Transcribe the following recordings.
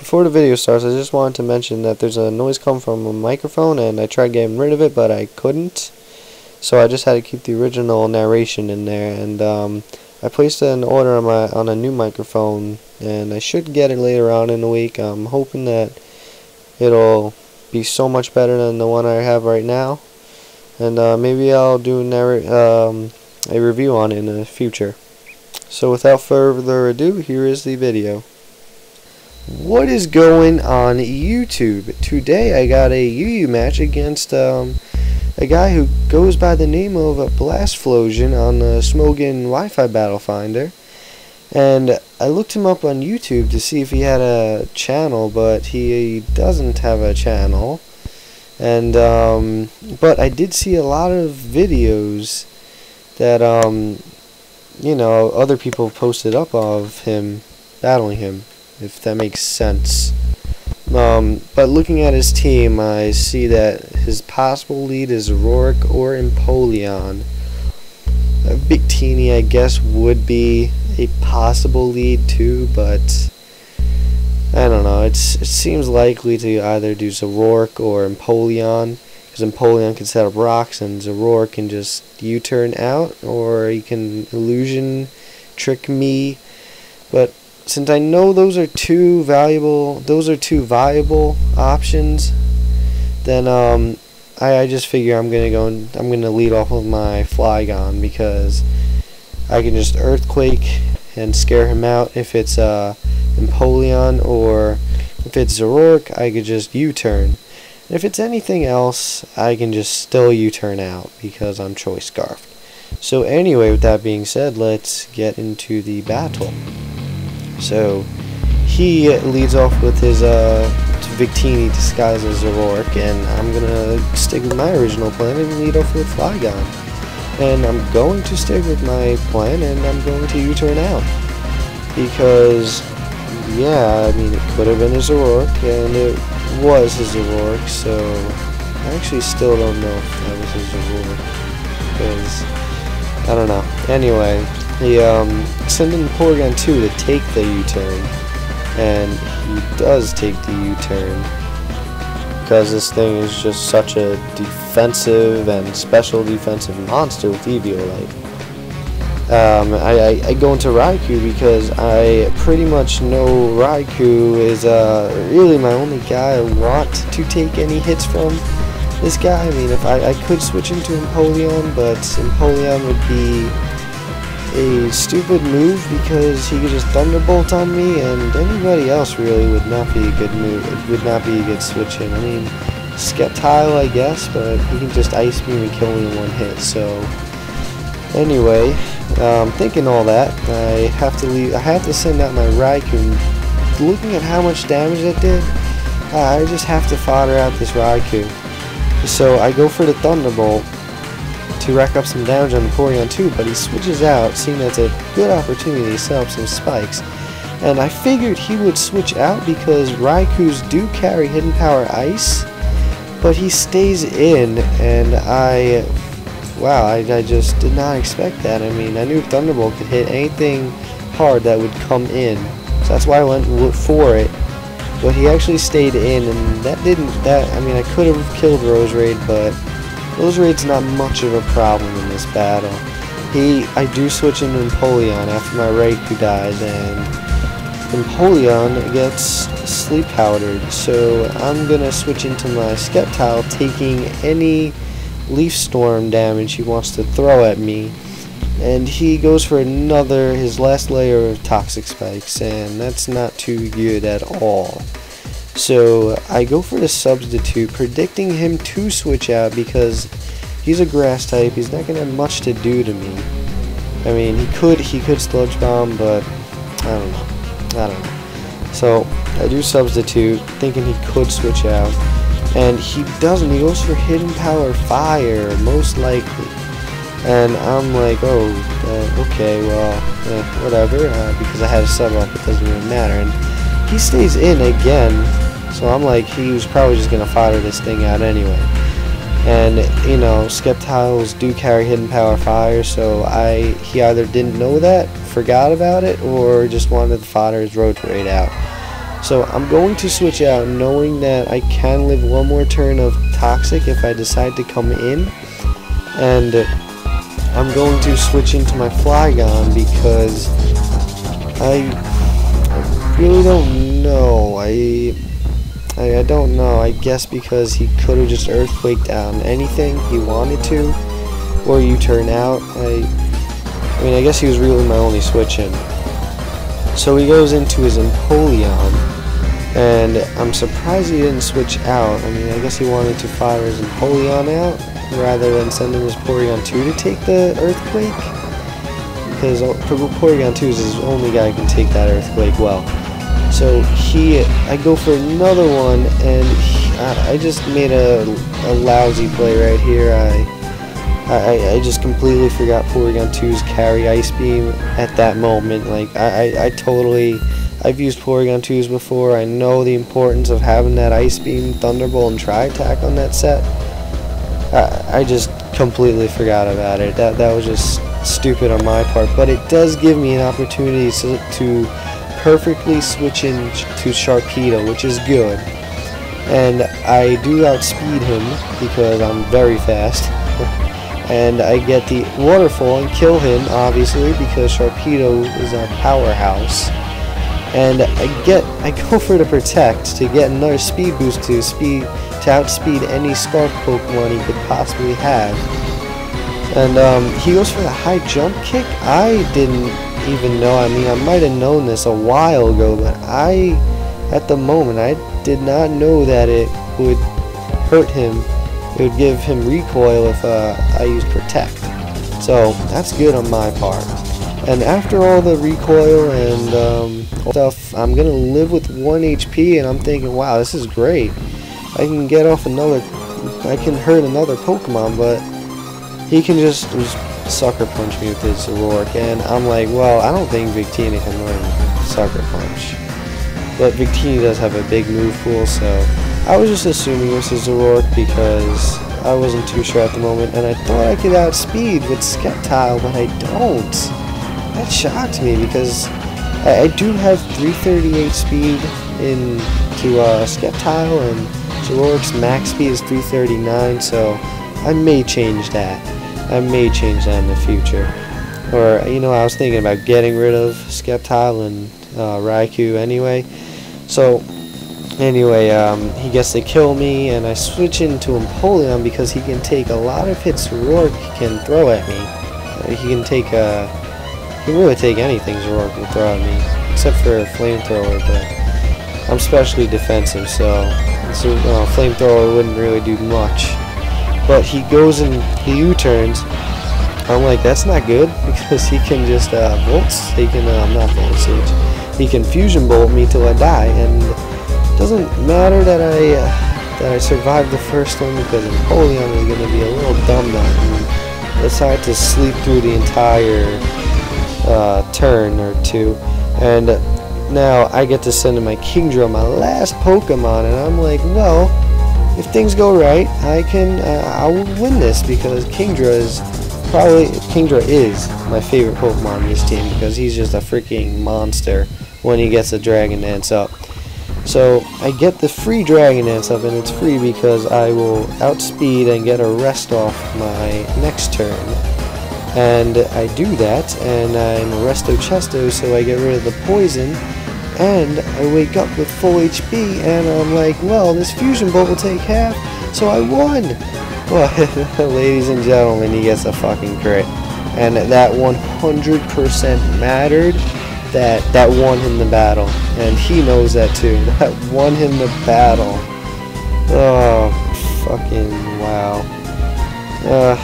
before the video starts, I just wanted to mention that there's a noise coming from a microphone, and I tried getting rid of it, but I couldn't. So I just had to keep the original narration in there, and I placed an order on a new microphone, and I should get it later on in the week. I'm hoping that it'll be so much better than the one I have right now, and maybe I'll do a review on it in the future. So without further ado, here is the video. What is going on YouTube? Today I got a UU match against a guy who goes by the name of Blastflosion on the Smogon Wi-Fi battle finder, and I looked him up on YouTube to see if he had a channel, but he doesn't have a channel. And but I did see a lot of videos that you know, other people posted up of him battling him, if that makes sense. But looking at his team, I see that his possible lead is Rourke or Empoleon. Giratina, I guess, would be a possible lead too, but I don't know. It seems likely to either do Rourke or Empoleon, because Empoleon can set up rocks and Rourke can just U-turn out, or he can illusion trick me. But since I know those are two viable options, then I just figure I'm gonna lead off with my Flygon, because I can just Earthquake and scare him out if it's Empoleon, or if it's Rourke, I could just U-turn. And if it's anything else, I can just still U-turn out because I'm Choice Scarfed. So anyway, with that being said, let's get into the battle. So he leads off with his Victini disguised as Rourke, and I'm gonna stick with my original plan and lead off with Flygon. And I'm going to stick with my plan, and I'm going to U-turn out, because yeah, I mean, it could have been his Rourke, and it was his Rourke, so I actually still don't know if that was his Rourke, because I don't know. Anyway, he sent in Porygon 2 to take the U-turn, and he does take the U-turn, because this thing is just such a defensive and special defensive monster with Eviolite. I go into Raikou because I pretty much know Raikou is really my only guy I want to take any hits from. This guy, I mean, if I could switch into Empoleon, but Empoleon would be a stupid move because he could just Thunderbolt on me, and anybody else really would not be a good move. It would not be a good switch in. I mean, Sceptile, I guess, but he can just Ice Beam and kill me in one hit. So anyway, thinking all that, I have to send out my Raikou. Looking at how much damage that did, I just have to fodder out this Raikou. So I go for the Thunderbolt to rack up some damage on the Porygon 2, but he switches out, seeing that's a good opportunity to set up some spikes. And I figured he would switch out because Raikous do carry Hidden Power Ice, but he stays in, and I just did not expect that. I mean, I knew Thunderbolt could hit anything hard that would come in, so that's why I went for it. But he actually stayed in, and I mean, I could have killed Roserade, but Roserade's not much of a problem in this battle. I do switch into Empoleon after my Raikou dies, and Empoleon gets sleep powdered, so I'm gonna switch into my Sceptile, taking any Leaf Storm damage he wants to throw at me, and he goes for his last layer of Toxic Spikes, and that's not too good at all. So I go for the Substitute, predicting him to switch out because he's a Grass type. He's not gonna have much to do to me. I mean, he could Sludge Bomb, but I don't know. So I do Substitute, thinking he could switch out, and he doesn't. He goes for Hidden Power Fire, most likely. And I'm like, oh, okay, well, whatever, because I had a sub up, it doesn't really matter. And he stays in again, so I'm like, he was probably just going to fodder this thing out anyway. And, you know, Sceptiles do carry Hidden Power Fire, so he either didn't know that, forgot about it, or just wanted to fodder his Roserade out. So I'm going to switch out, knowing that I can live one more turn of toxic if I decide to come in. And I'm going to switch into my Flygon because I really don't know. I don't know. I guess because he could have just Earthquake down anything he wanted to, or U-turn out. I mean, I guess he was really my only switch in. So he goes into his Empoleon, and I'm surprised he didn't switch out. I mean, I guess he wanted to fire his Empoleon out rather than sending his Porygon 2 to take the Earthquake, because Porygon 2 is his only guy who can take that Earthquake well. So I go for another one, and I just made a lousy play right here. I just completely forgot Porygon 2's carry Ice Beam at that moment. Like, I've used Porygon 2's before. I know the importance of having that Ice Beam, Thunderbolt, and Tri-Attack on that set. I just completely forgot about it. That was just stupid on my part, but it does give me an opportunity to perfectly switch into Sharpedo, which is good. And I do outspeed him because I'm very fast. And I get the Waterfall and kill him, obviously, because Sharpedo is a powerhouse. And I go for the Protect to get another speed boost to outspeed any Scarf Pokemon he could possibly have. And he goes for the high jump kick. I didn't even know. I mean, I might have known this a while ago, but at the moment, I did not know that it would hurt him. It would give him recoil if I used Protect. So that's good on my part. And after all the recoil and stuff, I'm gonna live with 1 HP, and I'm thinking, wow, this is great. I can get off I can hurt another Pokemon, but he can just Sucker Punch me with his Zoroark. And I'm like, well, I don't think Victini can learn Sucker Punch. But Victini does have a big move pool, so I was just assuming it was his Zoroark because I wasn't too sure at the moment, and I thought I could outspeed with Sceptile, but I don't. That shocked me because I do have 338 speed into Sceptile, and Zoroark's max speed is 339, so I may change that. I may change that in the future. Or, you know, I was thinking about getting rid of Sceptile and Raikou anyway. So, anyway, he gets to kill me, and I switch into Empoleon because he can take a lot of hits Zoroark can throw at me. He can take he can really take anything Zoroark can throw at me, except for a Flamethrower, but I'm specially defensive, so Flamethrower wouldn't really do much. But he goes and he U-turns. I'm like, that's not good, because he can just Volts. He can not Volt Surge. He can Fusion Bolt me till I die, and it doesn't matter that I survived the first one, because Empoleon is going to be a little dumb and decide to sleep through the entire turn or two. And now I get to send in my Kingdra, my last Pokemon, and I'm like, well, if things go right, I will win this, because Kingdra is my favorite Pokemon in this team, because he's just a freaking monster when he gets the Dragon Dance up. So I get the free Dragon Dance up, and it's free because I will outspeed and get a rest off my next turn. And I do that, and I'm a Resto Chesto, so I get rid of the poison, and I wake up with full HP, and I'm like, well, this Fusion Bolt will take half, so I won! Well, ladies and gentlemen, he gets a fucking crit. And that 100% mattered. That won him the battle. And he knows that too. That won him the battle. Oh, fucking wow.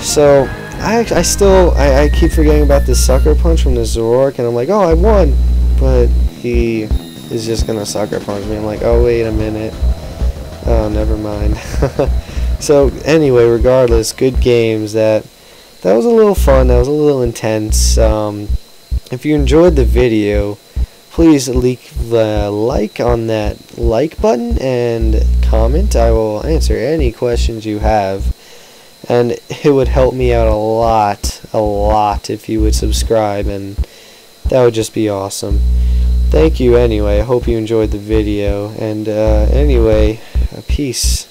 So, I keep forgetting about this Sucker Punch from the Zoroark, and I'm like, oh, I won! But he is just gonna Sucker Punch me. I'm like, oh, wait a minute. Oh, never mind. So, anyway, regardless, good games. That was a little fun. That was a little intense. If you enjoyed the video, please leave a like on that like button and comment. I will answer any questions you have. And it would help me out a lot if you would subscribe, and that would just be awesome. thank you anyway. I hope you enjoyed the video, and anyway, peace.